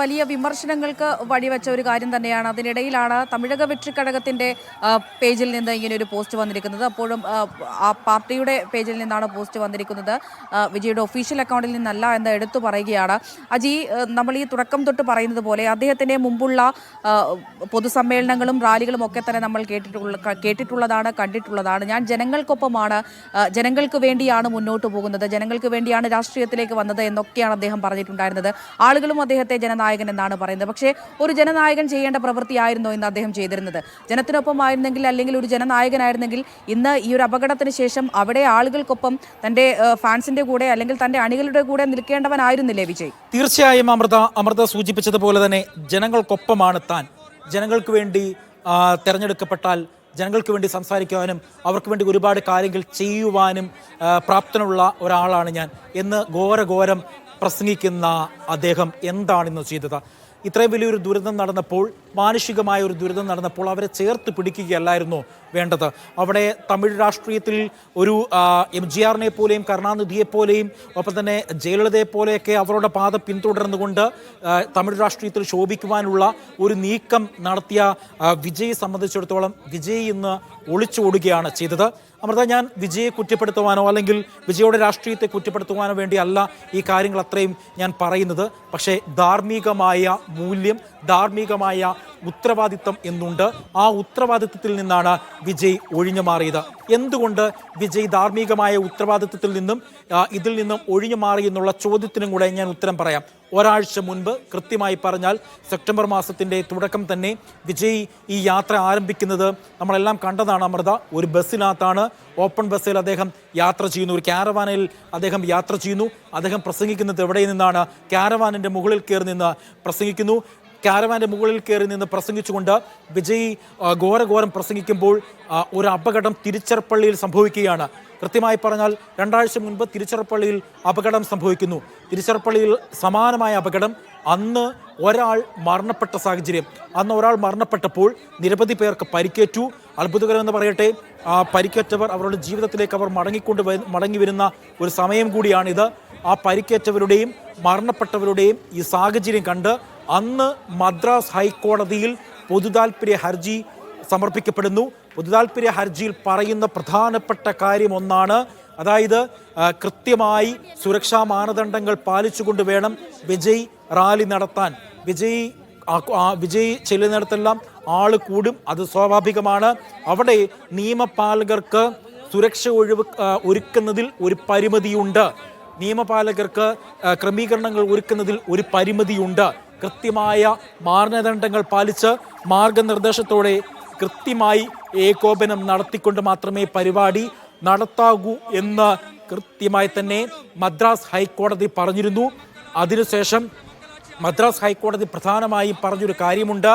വലിയ വിമർശനങ്ങൾക്ക് വഴിവെച്ച ഒരു കാര്യം തന്നെയാണ്. അതിനിടയിലാണ് തമിഴക വെற்றிക്കഴകത്തിന്റെ പേജിൽ നിന്ന് ഇങ്ങനെ ഒരു പോസ്റ്റ് വന്നിരിക്കുന്നത്. അപ്പോഴും ആ പാർട്ടിയുടെ പേജിൽ നിന്നാണ് പോസ്റ്റ് വന്നിരിക്കുന്നത്, വിജയുടെ ഒഫീഷ്യൽ അക്കൗണ്ടിൽ നിന്നല്ല എന്ന് എടുത്തു പറയുകയാണ്. അജി, നമ്മൾ ഈ തുടക്കം തൊട്ട് പറയുന്നത് പോലെ അദ്ദേഹത്തിന്റെ മുമ്പുള്ള പൊതുസമ്മേളനങ്ങളും റാലികളും ഒക്കെ തന്നെ നമ്മൾ കേട്ടിട്ടുള്ളതാണ്, കണ്ടിട്ടുള്ളതാണ്. ഞാൻ ജനങ്ങൾക്കൊപ്പമാണ്, ജനങ്ങൾക്ക് വേണ്ടിയാണ് മുന്നോട്ട് പോകുന്നത്, ജനങ്ങൾക്ക് വേണ്ടിയാണ് രാഷ്ട്രീയത്തിലേക്ക് വന്നത് എന്നൊക്കെയാണ് അദ്ദേഹം പറഞ്ഞിട്ടുണ്ടായിരുന്നത്. ആളുകളും അദ്ദേഹത്തെ ജനനായകൻ എന്നാണ് പറയുന്നത്. പക്ഷേ ഒരു ജനനായകൻ ചെയ്യേണ്ട പ്രവൃത്തിയായിരുന്നോ ഇന്ന് അദ്ദേഹം ചെയ്തിരുന്നത്? ജനത്തിനൊപ്പമായിരുന്നെങ്കിൽ, അല്ലെങ്കിൽ ഒരു ജനനായകനായിരുന്നെങ്കിൽ ഇന്ന് ഈ ഒരു അപകടത്തിന് ശേഷം അവിടെ ആളുകൾക്കൊപ്പം തന്റെ ഫാൻസിന്റെ കൂടെ അല്ലെങ്കിൽ തന്റെ അണികളുടെ കൂടെ നിൽക്കേണ്ടവനായിരുന്നില്ലേ വിജയ്? തീർച്ചയായും അമൃത സൂചിപ്പിച്ചതുപോലെ തന്നെ ജനങ്ങൾക്കൊപ്പമാണ് താൻ. ജനങ്ങൾക്ക് വേണ്ടി തെരഞ്ഞെടുക്കപ്പെട്ടാൽ ജനങ്ങൾക്ക് വേണ്ടി സംസാരിക്കുവാനും അവർക്ക് വേണ്ടി ഒരുപാട് കാര്യങ്ങൾ ചെയ്യുവാനും പ്രാപ്തനുള്ള ഒരാളാണ് ഞാൻ എന്ന് ഘോരം പ്രസംഗിക്കുന്ന അദ്ദേഹം എന്താണിന്ന് ചെയ്തത്? ഇത്രയും വലിയൊരു ദുരന്തം നടന്നപ്പോൾ, മാനുഷികമായ ഒരു ദുരന്തം നടന്നപ്പോൾ അവരെ ചേർത്ത് പിടിക്കുകയല്ലായിരുന്നോ വേണ്ടത്? അവിടെ തമിഴ് രാഷ്ട്രീയത്തിൽ ഒരു MGRനെ പോലെയും കരുണാനിധിയെപ്പോലെയും ഒപ്പം തന്നെ ജയലളിതയെപ്പോലെയൊക്കെ അവരുടെ പാത പിന്തുടർന്നുകൊണ്ട് തമിഴ് രാഷ്ട്രീയത്തിൽ ശോഭിക്കുവാനുള്ള ഒരു നീക്കം നടത്തിയ വിജയെ സംബന്ധിച്ചിടത്തോളം വിജയ് ഇന്ന് ഒളിച്ചോടുകയാണ് ചെയ്തത്. അമൃത, ഞാൻ വിജയെ കുറ്റപ്പെടുത്തുവാനോ അല്ലെങ്കിൽ വിജയുടെ രാഷ്ട്രീയത്തെ കുറ്റപ്പെടുത്തുവാനോ വേണ്ടിയല്ല ഈ കാര്യങ്ങൾ അത്രയും ഞാൻ പറയുന്നത്. പക്ഷേ ധാർമ്മികമായ മൂല്യം, ധാർമ്മികമായ ഉത്തരവാദിത്തം എന്നുണ്ട്. ആ ഉത്തരവാദിത്തത്തിൽ നിന്നാണ് വിജയ് ഒഴിഞ്ഞു മാറിയത്. എന്തുകൊണ്ട് വിജയ് ധാർമ്മികമായ ഉത്തരവാദിത്തത്തിൽ നിന്നും ഇതിൽ നിന്നും ഒഴിഞ്ഞു മാറി എന്നുള്ള ചോദ്യത്തിനും കൂടെ ഞാൻ ഉത്തരം പറയാം. ഒരാഴ്ച മുൻപ്, കൃത്യമായി പറഞ്ഞാൽ സെപ്റ്റംബർ മാസത്തിൻ്റെ തുടക്കം തന്നെ വിജയ് ഈ യാത്ര ആരംഭിക്കുന്നത് നമ്മളെല്ലാം കണ്ടതാണ് അമൃത. ഒരു ബസ്സിനകത്താണ്, ഓപ്പൺ ബസ്സിൽ അദ്ദേഹം യാത്ര ചെയ്യുന്നു, ഒരു കാരവാനിൽ അദ്ദേഹം യാത്ര ചെയ്യുന്നു. അദ്ദേഹം പ്രസംഗിക്കുന്നത് എവിടെ നിന്നാണ്? കാരവാനിൻ്റെ മുകളിൽ കയറി നിന്ന് പ്രസംഗിക്കുന്നു. കാരവാൻ്റെ മുകളിൽ കയറി നിന്ന് പ്രസംഗിച്ചുകൊണ്ട് വിജയ് ഘോരം പ്രസംഗിക്കുമ്പോൾ ഒരു അപകടം തിരുച്ചിറപ്പള്ളിയിൽ സംഭവിക്കുകയാണ്. കൃത്യമായി പറഞ്ഞാൽ 2 ആഴ്ച മുൻപ് തിരുച്ചിറപ്പള്ളിയിൽ അപകടം സംഭവിക്കുന്നു. തിരുച്ചിറപ്പള്ളിയിൽ സമാനമായ അപകടം. അന്ന് ഒരാൾ മരണപ്പെട്ട സാഹചര്യം. അന്ന് ഒരാൾ മരണപ്പെട്ടപ്പോൾ നിരവധി പേർക്ക് പരിക്കേറ്റു. അത്ഭുതകരമെന്ന് പറയട്ടെ, പരിക്കേറ്റവർ അവരുടെ ജീവിതത്തിലേക്ക് അവർ മടങ്ങി വരുന്ന ഒരു സമയം കൂടിയാണിത്. ആ പരിക്കേറ്റവരുടെയും മരണപ്പെട്ടവരുടെയും ഈ സാഹചര്യം കണ്ട് അന്ന് മദ്രാസ് ഹൈക്കോടതിയിൽ പൊതുതാൽപര്യ ഹർജി സമർപ്പിക്കപ്പെടുന്നു. പൊതുതാൽപര്യ ഹർജിയിൽ പറയുന്ന പ്രധാനപ്പെട്ട കാര്യം ഒന്നാണ്, അതായത് കൃത്യമായി സുരക്ഷാ മാനദണ്ഡങ്ങൾ പാലിച്ചുകൊണ്ട് വേണം വിജയ് റാലി നടത്താൻ. വിജയ് ചെല്ലുന്നിടത്തെല്ലാം ആള് കൂടും, അത് സ്വാഭാവികമാണ്. അവിടെ നിയമപാലകർക്ക് സുരക്ഷ ഒരുക്കുന്നതിൽ ഒരു പരിമിതിയുണ്ട്. നിയമപാലകർക്ക് ക്രമീകരണങ്ങൾ ഒരുക്കുന്നതിൽ ഒരു പരിമിതിയുണ്ട്. കൃത്യമായ മാനദണ്ഡങ്ങൾ പാലിച്ച് മാർഗനിർദ്ദേശത്തോടെ കൃത്യമായി ഏകോപനം നടത്തിക്കൊണ്ട് മാത്രമേ പരിപാടി നടത്താകൂ എന്ന് കൃത്യമായി തന്നെ മദ്രാസ് ഹൈക്കോടതി പറഞ്ഞിരുന്നു. അതിനുശേഷം മദ്രാസ് ഹൈക്കോടതി പ്രധാനമായും പറഞ്ഞൊരു കാര്യമുണ്ട്,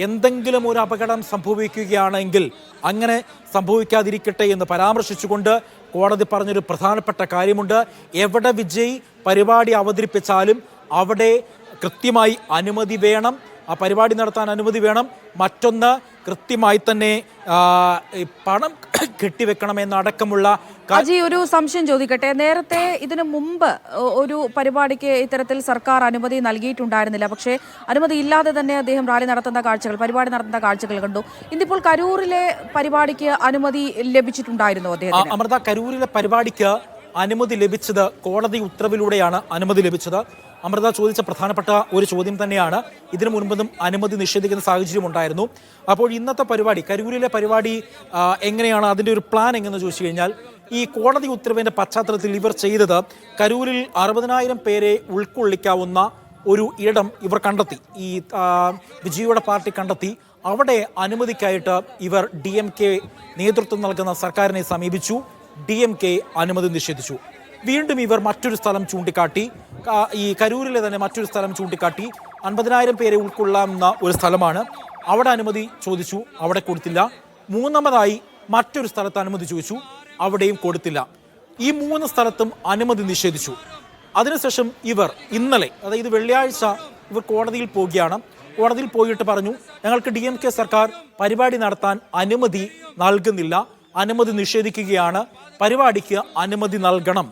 എന്തെങ്കിലും ഒരു അപകടം സംഭവിക്കുകയാണെങ്കിൽ അങ്ങനെ സംഭവിക്കാതിരിക്കട്ടെ എന്ന് പരാമർശിച്ചുകൊണ്ട് കോടതി പറഞ്ഞൊരു പ്രധാനപ്പെട്ട കാര്യമുണ്ട്. എവിടെ വിജയ് പരിപാടി അവതരിപ്പിച്ചാലും അവിടെ കൃത്യമായി അനുമതി വേണം, ആ പരിപാടി നടത്താൻ അനുമതി വേണം. മറ്റൊന്ന്, കൃത്യമായി തന്നെ പണം കെട്ടിവെക്കണമെന്നടക്കമുള്ള. അജി, ഒരു സംശയം ചോദിക്കട്ടെ. നേരത്തെ ഇതിനു മുമ്പ് ഒരു പരിപാടിക്ക് ഇത്തരത്തിൽ സർക്കാർ അനുമതി നൽകിയിട്ടുണ്ടായിരുന്നില്ല. പക്ഷേ അനുമതി ഇല്ലാതെ തന്നെ അദ്ദേഹം റാലി നടത്തുന്ന കാഴ്ചകൾ, പരിപാടി നടത്തുന്ന കാഴ്ചകൾ കണ്ടു. ഇന്നിപ്പോൾ കരൂരിലെ പരിപാടിക്ക് അനുമതി ലഭിച്ചിട്ടുണ്ടായിരുന്നു അദ്ദേഹത്തിന്? അമൃത, കരൂരിലെ പരിപാടിക്ക് അനുമതി ലഭിച്ചത് കോടതി ഉത്തരവിലൂടെയാണ് അനുമതി ലഭിച്ചത്. അമൃത ചോദിച്ച പ്രധാനപ്പെട്ട ഒരു ചോദ്യം തന്നെയാണ്. ഇതിനു മുൻപും അനുമതി നിഷേധിക്കുന്ന സാഹചര്യം ഉണ്ടായിരുന്നു. അപ്പോൾ ഇന്നത്തെ പരിപാടി, കരൂരിലെ പരിപാടി എങ്ങനെയാണ്, അതിൻ്റെ ഒരു പ്ലാൻ എങ്ങനെയെന്ന് ചോദിച്ചു കഴിഞ്ഞാൽ, ഈ കോടതി ഉത്തരവിൻ്റെ പശ്ചാത്തലത്തിൽ ഇവർ ചെയ്തത് കരൂരിൽ 60,000 പേരെ ഉൾക്കൊള്ളിക്കാവുന്ന ഒരു ഇടം ഇവർ കണ്ടെത്തി. ഈ വിജയുടെ പാർട്ടി കണ്ടെത്തി. അവിടെ അനുമതിക്കായിട്ട് ഇവർ DMK നേതൃത്വം നൽകുന്ന സർക്കാരിനെ സമീപിച്ചു. DMK അനുമതി നിഷേധിച്ചു. വീണ്ടും ഇവർ മറ്റൊരു സ്ഥലം ചൂണ്ടിക്കാട്ടി, ഈ കരൂരിലെ തന്നെ മറ്റൊരു സ്ഥലം ചൂണ്ടിക്കാട്ടി. 50,000 പേരെ ഉൾക്കൊള്ളാവുന്ന ഒരു സ്ഥലമാണ്. അവിടെ അനുമതി ചോദിച്ചു, അവിടെ കൊടുത്തില്ല. മൂന്നാമതായി മറ്റൊരു സ്ഥലത്ത് അനുമതി ചോദിച്ചു, അവിടെയും കൊടുത്തില്ല. ഈ 3 സ്ഥലത്തും അനുമതി നിഷേധിച്ചു. അതിനുശേഷം ഇവർ ഇന്നലെ, അതായത് വെള്ളിയാഴ്ച, ഇവർ കോടതിയിൽ പോവുകയാണ്. കോടതിയിൽ പോയിട്ട് പറഞ്ഞു, ഞങ്ങൾക്ക് DMK സർക്കാർ പരിപാടി നടത്താൻ അനുമതി നൽകുന്നില്ല, അനുമതി നിഷേധിക്കുകയാണ്, പരിപാടിക്ക് അനുമതി നൽകണം.